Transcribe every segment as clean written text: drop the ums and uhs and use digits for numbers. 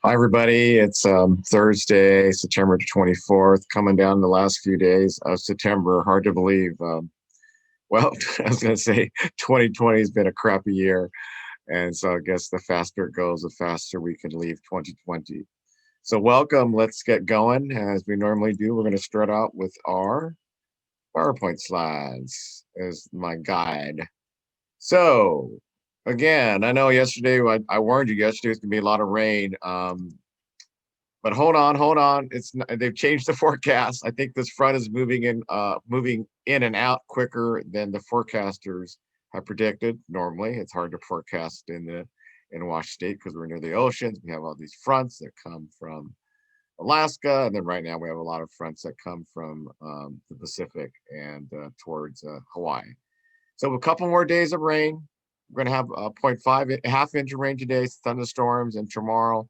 Hi, everybody. It's Thursday, September 24th, coming down the last few days of September. Hard to believe. Well, I was going to say 2020 has been a crappy year. And so I guess the faster it goes, the faster we can leave 2020. So, welcome. Let's get going. As we normally do, we're going to start out with our PowerPoint slides as my guide. So, again, I know yesterday, I warned you yesterday it's going to be a lot of rain. But hold on. They've changed the forecast. I think this front is moving in and out quicker than the forecasters have predicted. Normally, it's hard to forecast in Washington State because we're near the oceans. We have all these fronts that come from Alaska, and then right now we have a lot of fronts that come from the Pacific and towards Hawaii. So a couple more days of rain. We're going to have 0.5, half inch of rain today, thunderstorms, and tomorrow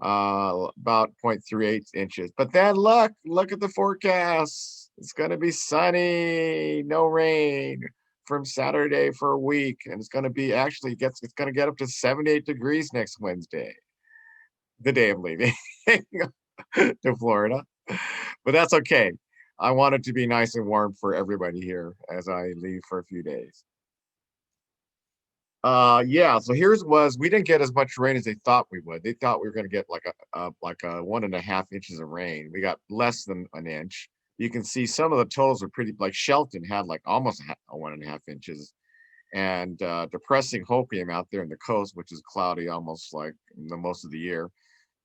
about 0.38 inches. But then look at the forecast. It's going to be sunny, no rain from Saturday for a week. And it's going to be it's going to get up to 78 degrees next Wednesday, the day I'm leaving to Florida. But that's okay. I want it to be nice and warm for everybody here as I leave for a few days. Yeah, so we didn't get as much rain as they thought we would. They thought we were going to get like a 1.5 inches of rain. We got less than an inch. You can see some of the totals are pretty, like Shelton had like almost 1.5 inches, and depressing Hopium out there in the coast, which is cloudy almost like the most of the year,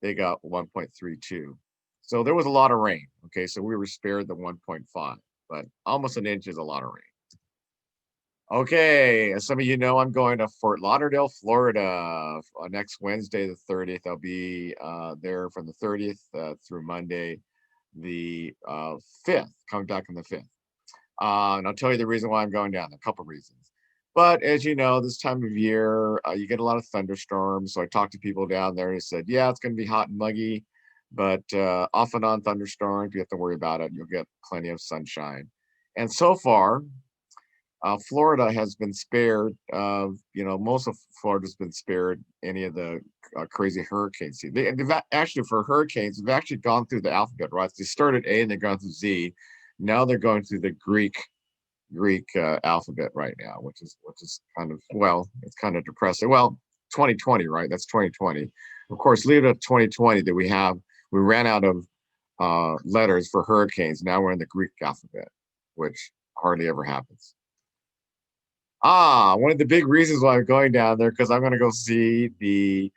they got 1.32. So there was a lot of rain. Okay, so we were spared the 1.5, but almost an inch is a lot of rain. Okay, as some of you know, I'm going to Fort Lauderdale, Florida next Wednesday, the 30th. I'll be there from the 30th through Monday, the 5th, coming back on the 5th. And I'll tell you the reason why I'm going down, a couple reasons. But as you know, this time of year, you get a lot of thunderstorms. So I talked to people down there who said, yeah, it's going to be hot and muggy, but off and on thunderstorms, you have to worry about it. You'll get plenty of sunshine. And so far, Florida has been spared. Most of Florida's been spared any of the crazy hurricanes. They've actually, for hurricanes, they've actually gone through the alphabet, right? They started A and they've gone through Z. Now they're going through the Greek alphabet right now, which is kind of, well, it's kind of depressing. Well, 2020, right? That's 2020. Of course, leave it at 2020 that we ran out of letters for hurricanes. Now we're in the Greek alphabet, which hardly ever happens. One of the big reasons why I'm going down there because I'm going to go see the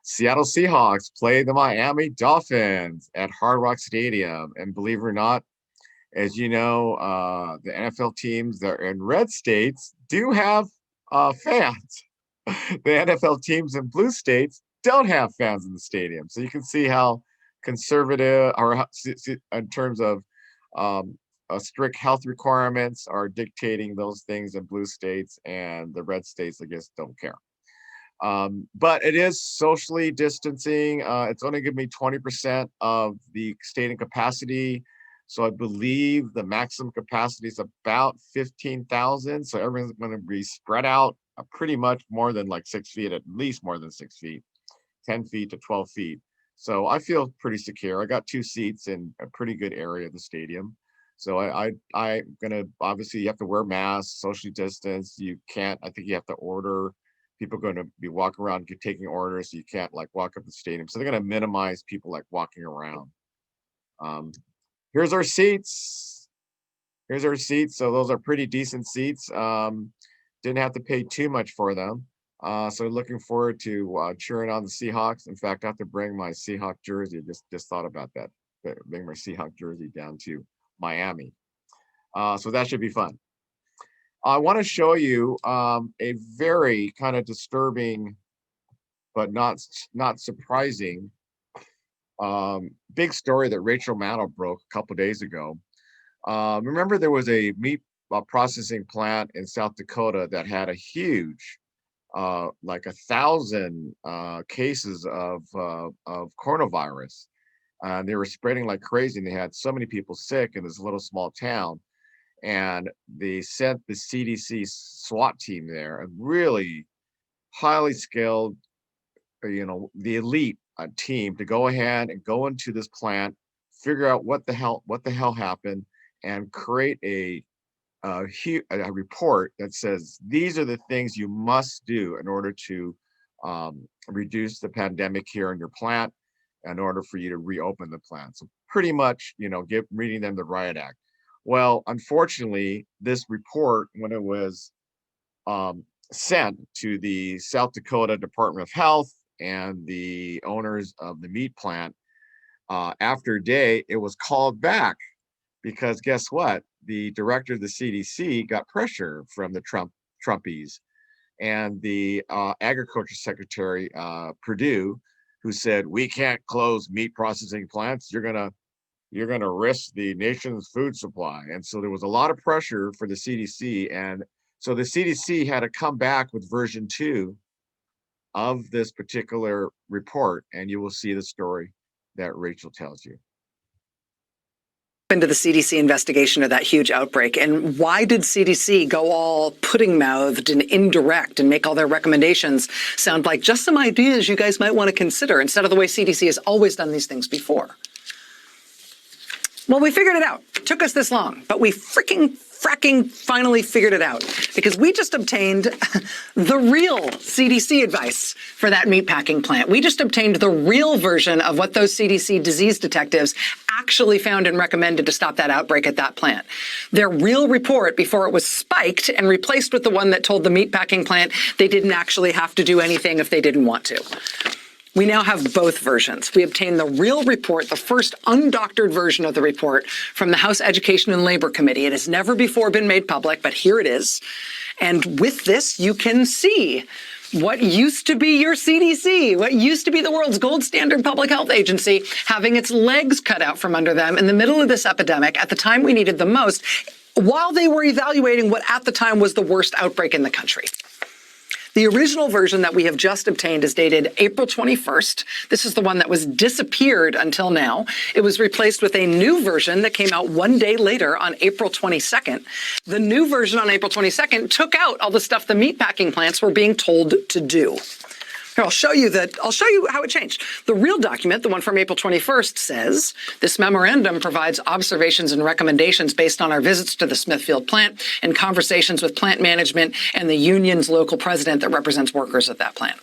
Seattle Seahawks play the Miami Dolphins at Hard Rock Stadium. And believe it or not, as you know, the NFL teams that are in red states do have fans. The NFL teams in blue states don't have fans in the stadium. So you can see how conservative, or in terms of strict health requirements, are dictating those things in blue states, and the red states, I guess, don't care. But it is socially distancing. It's only going to be 20% of the stadium capacity. So I believe the maximum capacity is about 15,000. So everyone's going to be spread out pretty much more than like 6 feet, at least more than 6 feet, 10 feet to 12 feet. So I feel pretty secure. I got two seats in a pretty good area of the stadium. So I'm gonna, obviously you have to wear masks, socially distance. You can't, I think you have to order. People are going to be walking around taking orders. So you can't like walk up the stadium. So they're going to minimize people like walking around. Um, here's our seats. Here's our seats. So those are pretty decent seats. Didn't have to pay too much for them. So looking forward to cheering on the Seahawks. In fact, I have to bring my Seahawk jersey. Just thought about that. Bring my Seahawk jersey down to Miami. So that should be fun. I want to show you a very kind of disturbing, but not surprising, big story that Rachel Maddow broke a couple days ago. Remember, there was a meat processing plant in South Dakota that had a huge, like 1,000 cases of coronavirus. And they were spreading like crazy, and they had so many people sick in this little small town. And they sent the CDC SWAT team there, a really highly skilled, the elite team to go ahead and go into this plant, figure out what the hell happened, and create a report that says these are the things you must do in order to reduce the pandemic here in your plant, in order for you to reopen the plant. So pretty much, reading them the riot act. Well, unfortunately, this report, when it was sent to the South Dakota Department of Health and the owners of the meat plant, after a day, it was called back because guess what? The director of the CDC got pressure from the Trumpies and the agriculture secretary, Perdue, who said, we can't close meat processing plants. You're gonna risk the nation's food supply. And so there was a lot of pressure for the CDC. And so the CDC had to come back with version 2 of this particular report. And you will see the story that Rachel tells you. Into the CDC investigation of that huge outbreak, and why did CDC go all pudding-mouthed and indirect and make all their recommendations sound like just some ideas you guys might want to consider instead of the way CDC has always done these things before? Well, we figured it out. It took us this long, but we fracking finally figured it out because we just obtained the real CDC advice for that meatpacking plant. We just obtained the real version of what those CDC disease detectives actually found and recommended to stop that outbreak at that plant. Their real report before it was spiked and replaced with the one that told the meatpacking plant they didn't actually have to do anything if they didn't want to. We now have both versions. We obtained the real report, the first undoctored version of the report from the House Education and Labor Committee. It has never before been made public, but here it is. And with this, you can see what used to be your CDC, what used to be the world's gold standard public health agency, having its legs cut out from under them in the middle of this epidemic at the time we needed the most, while they were evaluating what at the time was the worst outbreak in the country. The original version that we have just obtained is dated April 21st. This is the one that was disappeared until now. It was replaced with a new version that came out one day later on April 22nd. The new version on April 22nd took out all the stuff the meatpacking plants were being told to do. Here, I'll show you how it changed. The real document, the one from April 21st, says, this memorandum provides observations and recommendations based on our visits to the Smithfield plant and conversations with plant management and the union's local president that represents workers at that plant.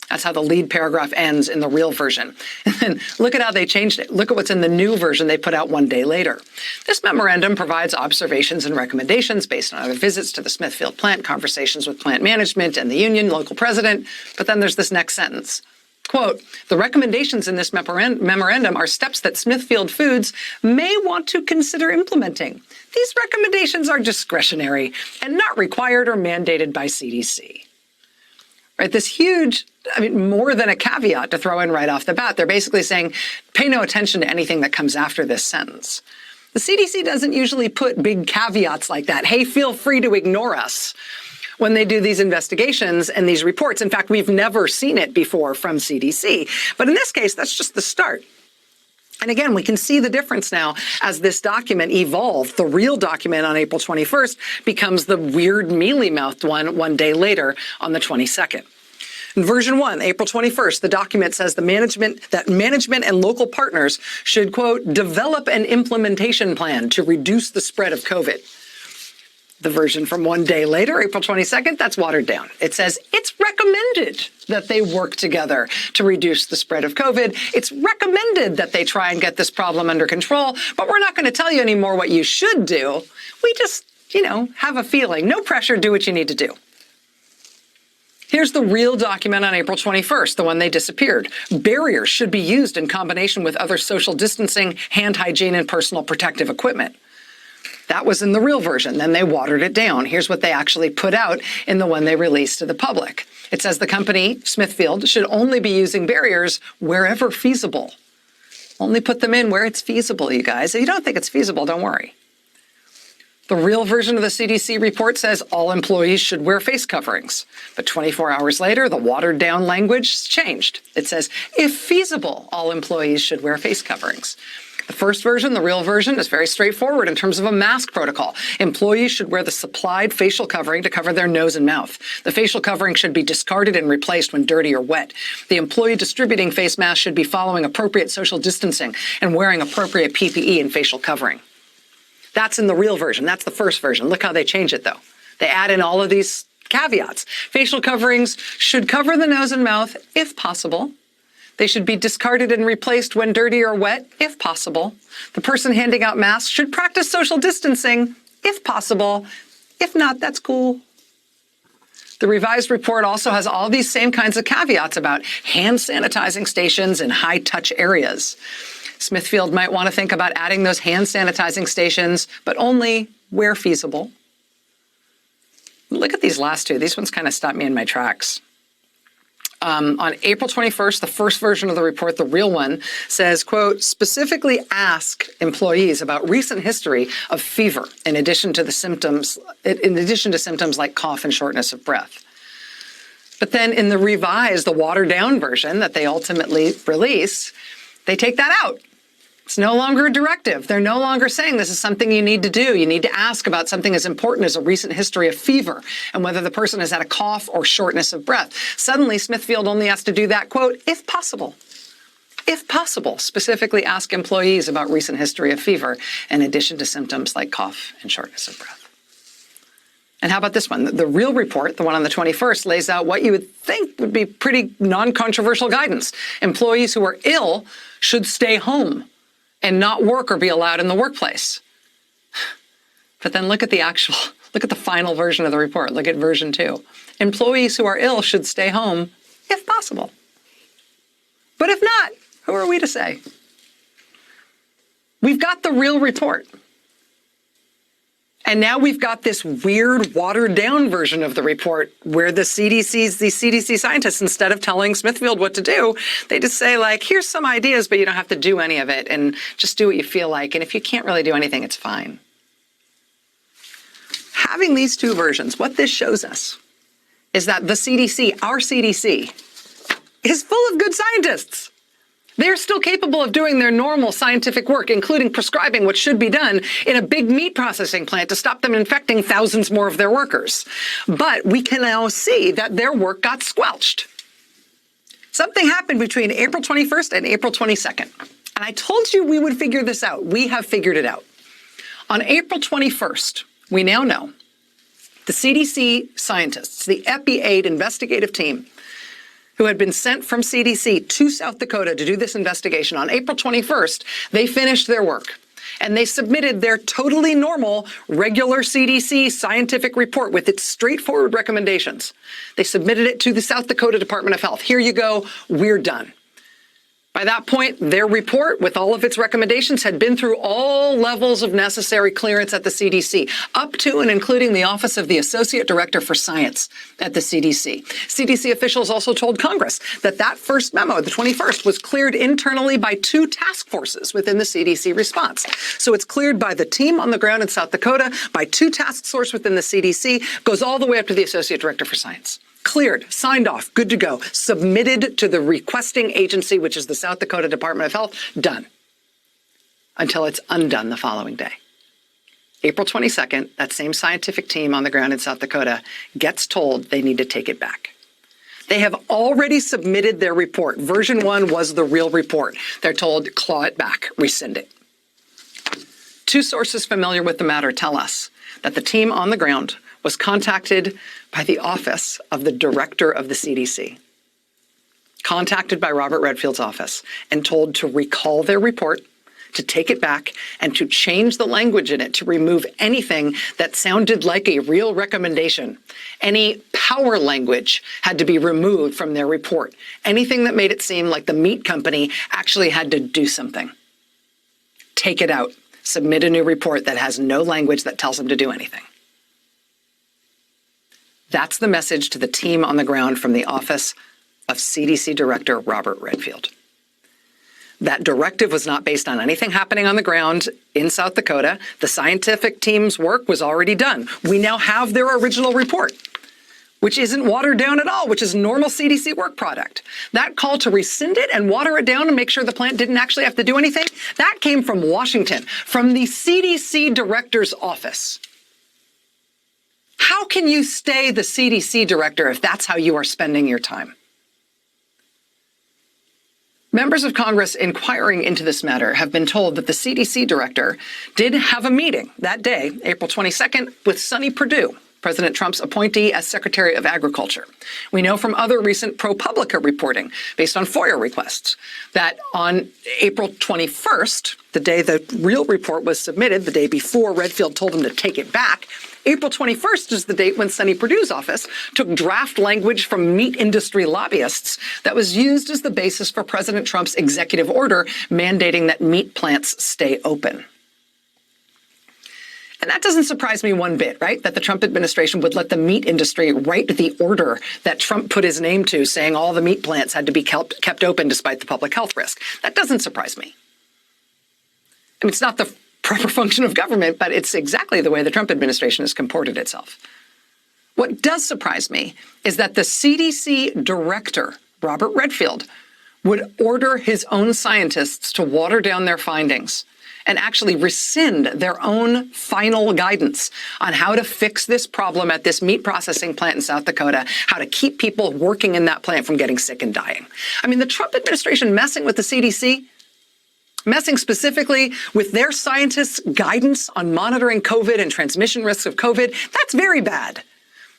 That's how the lead paragraph ends in the real version. And then look at how they changed it. Look at what's in the new version they put out one day later. This memorandum provides observations and recommendations based on our visits to the Smithfield plant, conversations with plant management and the union, local president. But then there's this next sentence. Quote, the recommendations in this memorandum are steps that Smithfield Foods may want to consider implementing. These recommendations are discretionary and not required or mandated by CDC. Right, this huge, more than a caveat to throw in right off the bat. They're basically saying, pay no attention to anything that comes after this sentence. The CDC doesn't usually put big caveats like that. Hey, feel free to ignore us when they do these investigations and these reports. In fact, we've never seen it before from CDC. But in this case, that's just the start. And again, we can see the difference now as this document evolved. The real document on April 21st becomes the weird mealy-mouthed one day later on the 22nd. In version 1, April 21st, the document says that management and local partners should, quote, develop an implementation plan to reduce the spread of COVID. The version from one day later, April 22nd, that's watered down. It says it's recommended that they work together to reduce the spread of COVID. It's recommended that they try and get this problem under control, but we're not going to tell you anymore what you should do. We just, have a feeling. No pressure, do what you need to do. Here's the real document on April 21st, the one they disappeared. Barriers should be used in combination with other social distancing, hand hygiene, and personal protective equipment. That was in the real version. Then they watered it down. Here's what they actually put out in the one they released to the public. It says the company, Smithfield, should only be using barriers wherever feasible. Only put them in where it's feasible, you guys. If you don't think it's feasible, don't worry. The real version of the CDC report says all employees should wear face coverings. But 24 hours later, the watered down language changed. It says, if feasible, all employees should wear face coverings. The first version, the real version, is very straightforward in terms of a mask protocol. Employees should wear the supplied facial covering to cover their nose and mouth. The facial covering should be discarded and replaced when dirty or wet. The employee distributing face masks should be following appropriate social distancing and wearing appropriate PPE and facial covering. That's in the real version. That's the first version. Look how they change it, though. They add in all of these caveats. Facial coverings should cover the nose and mouth if possible. They should be discarded and replaced when dirty or wet, if possible. The person handing out masks should practice social distancing, if possible. If not, that's cool. The revised report also has all these same kinds of caveats about hand sanitizing stations in high-touch areas. Smithfield might want to think about adding those hand sanitizing stations, but only where feasible. Look at these last two. These ones kind of stopped me in my tracks. On April 21st, the first version of the report, the real one, says, quote, specifically ask employees about recent history of fever in addition to symptoms like cough and shortness of breath. But then in the revised, the watered down version that they ultimately release, they take that out. It's no longer a directive. They're no longer saying this is something you need to do. You need to ask about something as important as a recent history of fever and whether the person has had a cough or shortness of breath. Suddenly, Smithfield only has to do that, quote, if possible. If possible, specifically ask employees about recent history of fever in addition to symptoms like cough and shortness of breath. And how about this one? The real report, the one on the 21st, lays out what you would think would be pretty non-controversial guidance. Employees who are ill should stay home and not work or be allowed in the workplace. But then look at the final version of the report. Look at version 2. Employees who are ill should stay home if possible. But if not, who are we to say? We've got the real report. And now we've got this weird, watered-down version of the report where the CDC scientists, instead of telling Smithfield what to do, they just say, like, here's some ideas, but you don't have to do any of it, and just do what you feel like. And if you can't really do anything, it's fine. Having these two versions, what this shows us is that the CDC, our CDC, is full of good scientists. They're still capable of doing their normal scientific work, including prescribing what should be done in a big meat processing plant to stop them infecting thousands more of their workers. But we can now see that their work got squelched. Something happened between April 21st and April 22nd. And I told you we would figure this out. We have figured it out. On April 21st, we now know the CDC scientists, the Epi-8 investigative team, who had been sent from CDC to South Dakota to do this investigation. On April 21st, they finished their work, and they submitted their totally normal, regular CDC scientific report with its straightforward recommendations. They submitted it to the South Dakota Department of Health. Here you go, we're done. By that point, their report, with all of its recommendations, had been through all levels of necessary clearance at the CDC, up to and including the Office of the Associate Director for Science at the CDC. CDC officials also told Congress that that first memo, the 21st, was cleared internally by 2 task forces within the CDC response. So it's cleared by the team on the ground in South Dakota, by 2 task forces within the CDC, goes all the way up to the Associate Director for Science. Cleared, signed off, good to go, submitted to the requesting agency, which is the South Dakota Department of Health, done. Until it's undone the following day. April 22nd, that same scientific team on the ground in South Dakota gets told they need to take it back. They have already submitted their report. Version 1 was the real report. They're told, claw it back, rescind it. 2 sources familiar with the matter tell us that the team on the ground was contacted by the office of the director of the CDC, contacted by Robert Redfield's office, and told to recall their report, to take it back, and to change the language in it to remove anything that sounded like a real recommendation. Any power language had to be removed from their report. Anything that made it seem like the meat company actually had to do something. Take it out. Submit a new report that has no language that tells them to do anything. That's the message to the team on the ground from the office of CDC Director Robert Redfield. That directive was not based on anything happening on the ground in South Dakota. The scientific team's work was already done. We now have their original report. which isn't watered down at all, which is normal CDC work product. That call to rescind it and water it down and make sure the plant didn't actually have to do anything, that came from Washington, from the CDC Director's office. How can you stay the CDC Director if that's how you are spending your time? Members of Congress inquiring into this matter have been told that the CDC Director did have a meeting that day, April 22nd, with Sonny Perdue, President Trump's appointee as Secretary of Agriculture. We know from other recent ProPublica reporting, based on FOIA requests, that on April 21st, the day the real report was submitted, the day before Redfield told him to take it back, April 21st is the date when Sonny Perdue's office took draft language from meat industry lobbyists that was used as the basis for President Trump's executive order mandating that meat plants stay open. And that doesn't surprise me one bit, right? That the Trump administration would let the meat industry write the order that Trump put his name to, saying all the meat plants had to be kept open despite the public health risk. That doesn't surprise me. I mean, it's not the proper function of government, but it's exactly the way the Trump administration has comported itself. What does surprise me is that the CDC Director, Robert Redfield, would order his own scientists to water down their findings and actually rescind their own final guidance on how to fix this problem at this meat processing plant in South Dakota, how to keep people working in that plant from getting sick and dying. I mean, the Trump administration messing with the CDC, messing specifically with their scientists' guidance on monitoring COVID and transmission risks of COVID, that's very bad.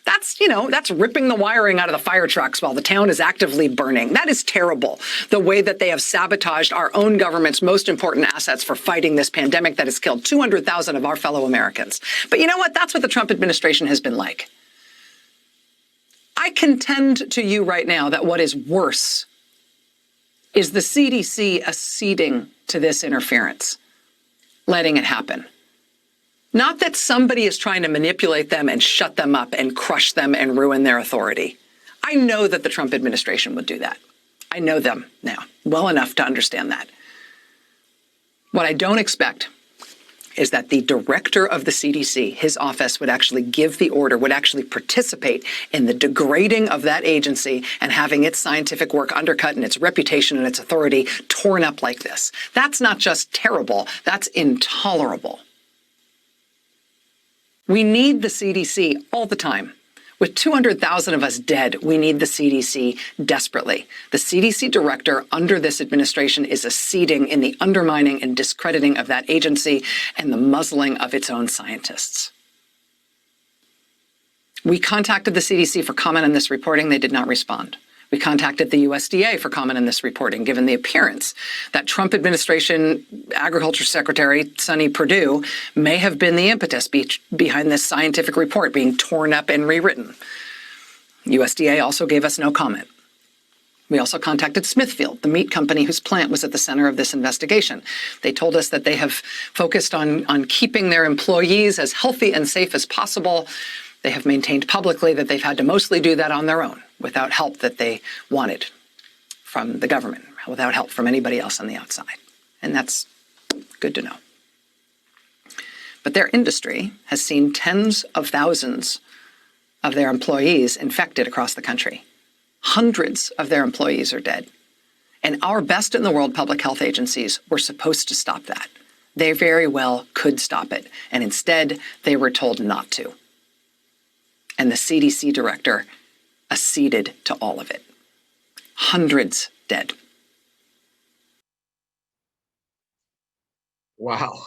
That's ripping the wiring out of the fire trucks while the town is actively burning. That is terrible, the way that they have sabotaged our own government's most important assets for fighting this pandemic that has killed 200,000 of our fellow Americans. But you know what? That's what the Trump administration has been like. I contend to you right now that what is worse is the CDC acceding to this interference, letting it happen. Not that somebody is trying to manipulate them and shut them up and crush them and ruin their authority. I know that the Trump administration would do that. I know them now well enough to understand that. What I don't expect is that the director of the CDC, his office, would actually give the order, would actually participate in the degrading of that agency and having its scientific work undercut and its reputation and its authority torn up like this. That's not just terrible, that's intolerable. We need the CDC all the time. With 200,000 of us dead, we need the CDC desperately. The CDC director under this administration is acceding in the undermining and discrediting of that agency and the muzzling of its own scientists. We contacted the CDC for comment on this reporting. They did not respond. We contacted the USDA for comment on this reporting, given the appearance that Trump administration Agriculture Secretary Sonny Perdue may have been the impetus behind this scientific report being torn up and rewritten. USDA also gave us no comment. We also contacted Smithfield, the meat company whose plant was at the center of this investigation. They told us that they have focused on keeping their employees as healthy and safe as possible. They have maintained publicly that they've had to mostly do that on their own, without help that they wanted from the government, without help from anybody else on the outside. And that's good to know. But their industry has seen tens of thousands of their employees infected across the country. Hundreds of their employees are dead. And our best in the world public health agencies were supposed to stop that. They very well could stop it. And instead, they were told not to. And the CDC director acceded to all of it. Hundreds dead. Wow.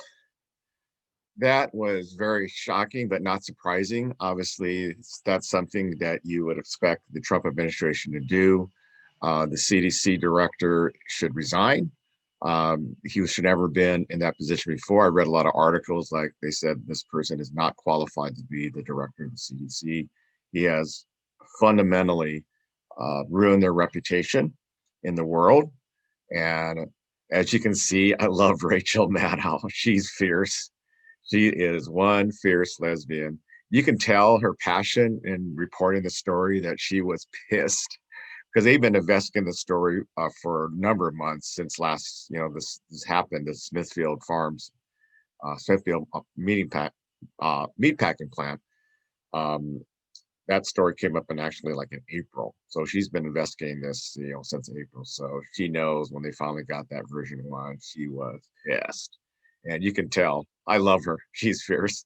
That was very shocking, but not surprising. Obviously, that's something that you would expect the Trump administration to do. The CDC director should resign. He should never have been in that position before. I read a lot of articles like they said this person is not qualified to be the director of the CDC. He has fundamentally ruined their reputation in the world. And as you can see, I love Rachel Maddow. She's fierce. She is one fierce lesbian. You can tell her passion in reporting the story that she was pissed because they've been investigating the story for a number of months since last, this happened, the Smithfield Farms, Smithfield meatpacking plant. that story came up in actually like in April. So she's been investigating this, since April. So she knows when they finally got that version one, she was pissed. And you can tell. I love her. She's fierce.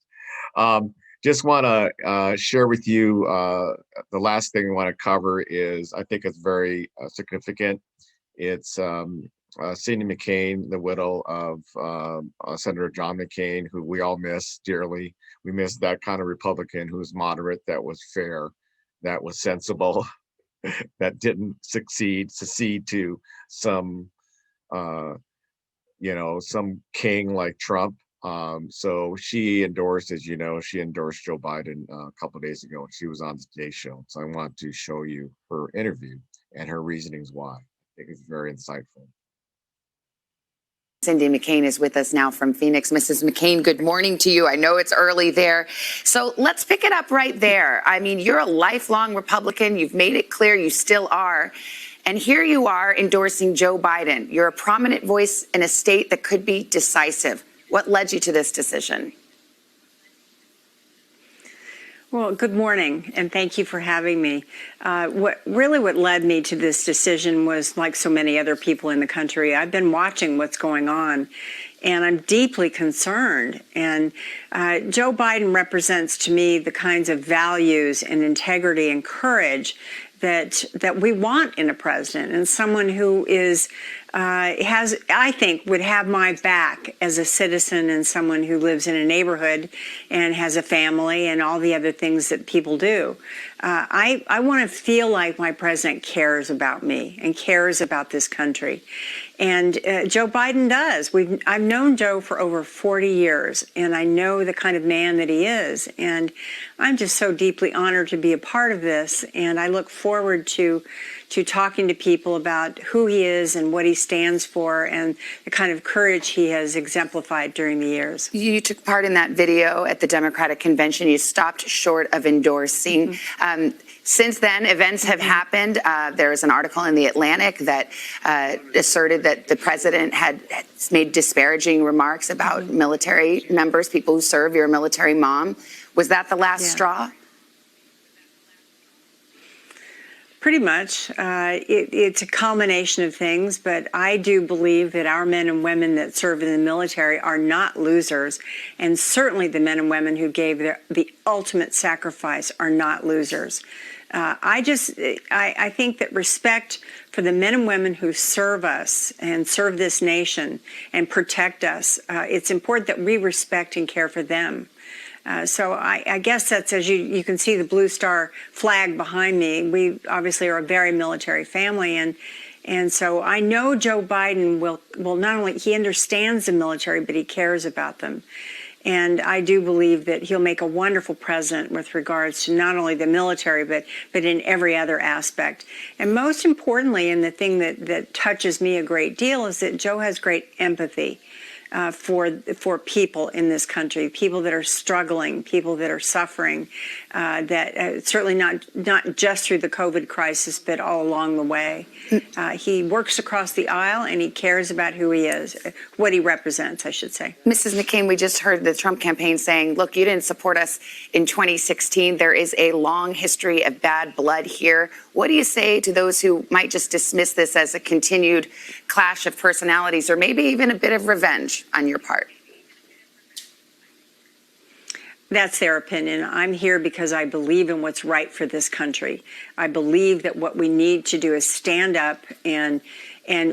Um, just want to share with you the last thing I want to cover is I think it's very significant. It's Cindy McCain, the widow of Senator John McCain, who we all miss dearly. We miss that kind of Republican who was moderate, that was fair, that was sensible, that didn't secede to some, some king like Trump. So she endorsed, as you know, she endorsed Joe Biden a couple of days ago, and she was on the Today Show. So I want to show you her interview and her reasonings why. I think it's very insightful. Cindy McCain is with us now from Phoenix. Mrs. McCain, good morning to you. I know it's early there. So let's pick it up right there. I mean, you're a lifelong Republican. You've made it clear you still are. And here you are endorsing Joe Biden. You're a prominent voice in a state that could be decisive. What led you to this decision? Well, good morning, and thank you for having me. What led me to this decision was, like so many other people in the country, I've been watching what's going on, and I'm deeply concerned. And Joe Biden represents to me the kinds of values and integrity and courage that we want in a president, and someone who is I think, would have my back as a citizen and someone who lives in a neighborhood and has a family and all the other things that people do. I want to feel like my president cares about me and cares about this country. And Joe Biden does. I've known Joe for over 40 years, and I know the kind of man that he is. And I'm just so deeply honored to be a part of this. And I look forward to talking to people about who he is and what he stands for and the kind of courage he has exemplified during the years. You took part in that video at the Democratic Convention. You stopped short of endorsing. Mm-hmm. Since then, events have happened. There was an article in The Atlantic that asserted that the president had made disparaging remarks about military members, people who serve. You're a military mom. Was that the last straw? Pretty much. It's a culmination of things, but I do believe that our men and women that serve in the military are not losers, and certainly the men and women who gave the ultimate sacrifice are not losers. I think that respect for the men and women who serve us and serve this nation and protect us, it's important that we respect and care for them. So I guess that's, as you can see the Blue Star flag behind me, we obviously are a very military family. And so I know Joe Biden will not only, he understands the military, but he cares about them. And I do believe that he'll make a wonderful president with regards to not only the military, but in every other aspect. And most importantly, and the thing that touches me a great deal, is that Joe has great empathy for people in this country, people that are struggling, people that are suffering, that certainly not just through the COVID crisis, but all along the way. He works across the aisle, and he cares about who he is, what he represents, I should say. Mrs. McCain, we just heard the Trump campaign saying, look, you didn't support us in 2016. There is a long history of bad blood here. What do you say to those who might just dismiss this as a continued clash of personalities, or maybe even a bit of revenge on your part? That's their opinion. I'm here because I believe in what's right for this country. I believe that what we need to do is stand up, and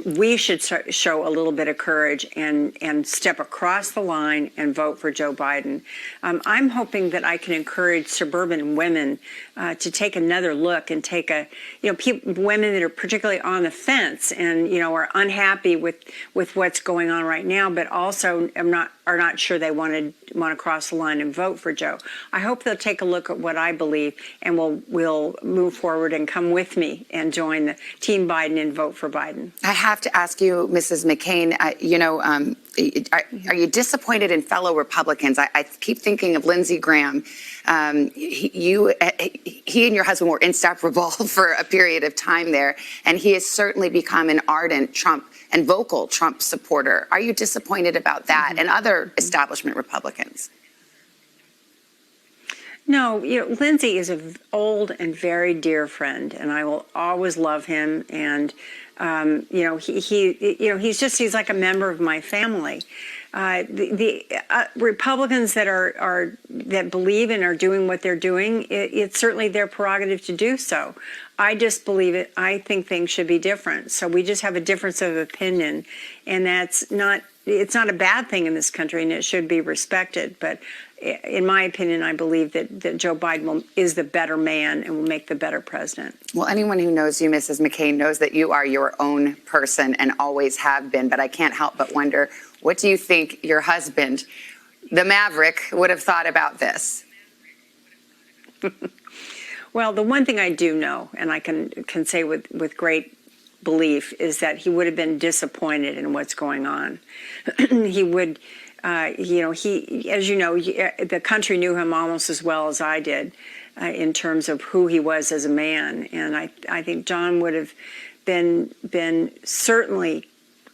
we should show a little bit of courage and step across the line and vote for Joe Biden. I'm hoping that I can encourage suburban women to take another look and take women that are particularly on the fence and, are unhappy with what's going on right now, but also are not sure they want to cross the line and vote for Joe. I hope they'll take a look at what I believe and will move forward and come with me and join the Team Biden and vote for Biden. I have to ask you, Mrs. McCain, are you disappointed in fellow Republicans? I keep thinking of Lindsey Graham. He and your husband were inseparable for a period of time there, and he has certainly become an ardent Trump and vocal Trump supporter. Are you disappointed about that and other establishment Republicans? No, Lindsay is an old and very dear friend, and I will always love him. And he's like a member of my family. The Republicans that believe and are doing what they're doing, it's certainly their prerogative to do so. I just believe it. I think things should be different. So we just have a difference of opinion, and it's not a bad thing in this country, and it should be respected. But in my opinion, I believe that Joe Biden is the better man and will make the better president. Well, anyone who knows you, Mrs. McCain, knows that you are your own person and always have been. But I can't help but wonder, what do you think your husband, the Maverick, would have thought about this? Well, the one thing I do know, and I can say with great belief, is that he would have been disappointed in what's going on. He would, as you know, the country knew him almost as well as I did in terms of who he was as a man. And I think John would have been certainly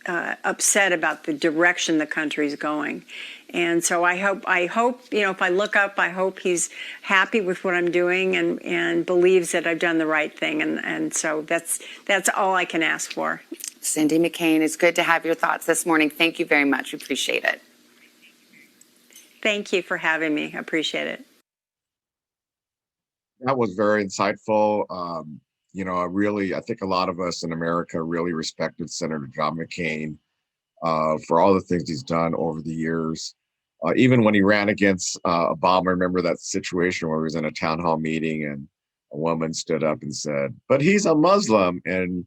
upset about the direction the country's going. And so I hope, if I look up, I hope he's happy with what I'm doing and believes that I've done the right thing. And so that's all I can ask for. Cindy McCain, it's good to have your thoughts this morning. Thank you very much. We appreciate it. Thank you for having me. I appreciate it. That was very insightful. I think a lot of us in America really respected Senator John McCain for all the things he's done over the years. Even when he ran against Obama, remember that situation where he was in a town hall meeting and a woman stood up and said, "But he's a Muslim," and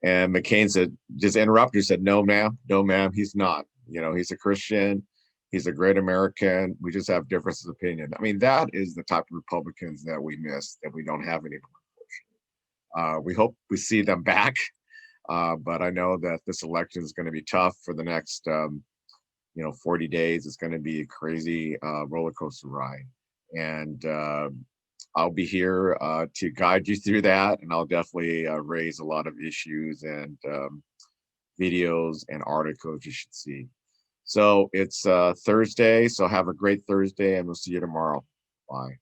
McCain said, just interrupted, said, "No, ma'am, he's not. He's a Christian. He's a great American. We just have differences of opinion." I mean, that is the type of Republicans that we miss, that we don't have anymore. We hope we see them back, but I know that this election is going to be tough for the next 40 days. It's going to be a crazy roller coaster ride. And I'll be here to guide you through that. And I'll definitely raise a lot of issues and videos and articles you should see. So it's Thursday. So have a great Thursday, and we'll see you tomorrow. Bye.